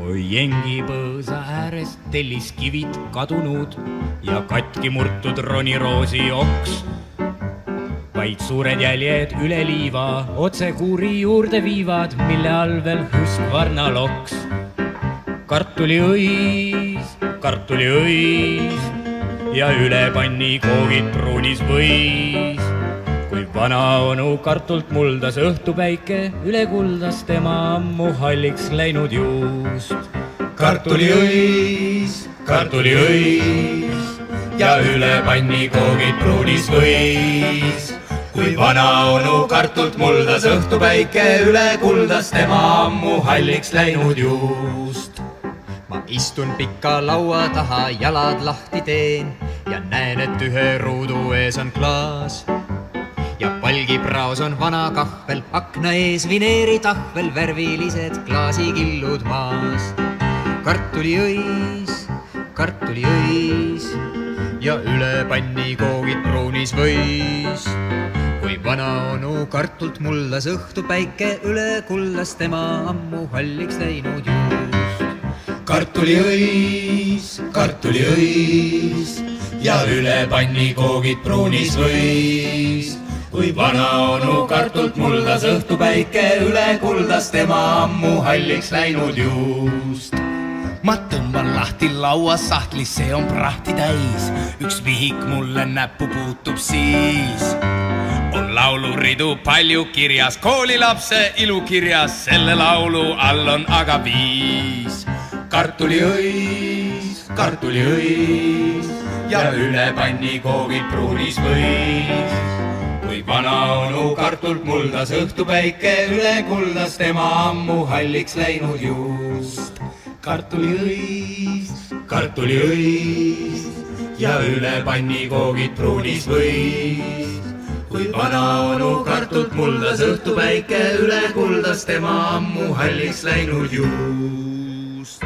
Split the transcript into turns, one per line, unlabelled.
oi jengi põõsa äärest telliskivid kadunud ja katki murtud roniroosi oks. Vaid suured jäljed üle liiva otse kuuri juurde viivad, mille all veel hõskvarna loks. Kartuliõis ja üle panni koogid pruunis võis. Kui vana onu kartult muldas õhtupäike, üle kuldas tema ammu halliks läinud juust. Kartuliõis ja üle panni koogid pruunis võis. Kui vana onu kartult muldas õhtupäike, üle kuldas tema ammu halliks läinud juust.
Ma istun pika laua taha, jalad lahti teen ja näen, et ühe ruudu ees on klaas. Ja palgipraos on vana kahvel, akna ees vineeritahvel, värvilised klaasikillud maas. Kartuliõis ja üle panni koogid pruunis võis. Kui vana onu kartult muldas õhtupäike, üle kuldas tema ammu halliks läinud juust.
Kartuliõis ja üle panni koogid pruunis võis. Kui vana onu kartult muldas õhtupäike, üle kuldas tema ammu halliks läinud juust.
Ma tõmban lahti lauasahtlis, see on prahti täis. Üks vihik mulle näppu puutub siis. On lauluridu palju kirjas, koolilapse ilukirjas, selle laulu all on aga 5.
Kartuliõis ja üle panni koogid pruunis võis. Kui vana onu kartult muldas õhtupäike, üle kuldas tema ammu halliks läinud juust. Kartuliõis ja üle panni koogid pruunis võis. Kui vana onu kartult muldas õhtupäike, üle kuldas tema ammu halliks läinud juust.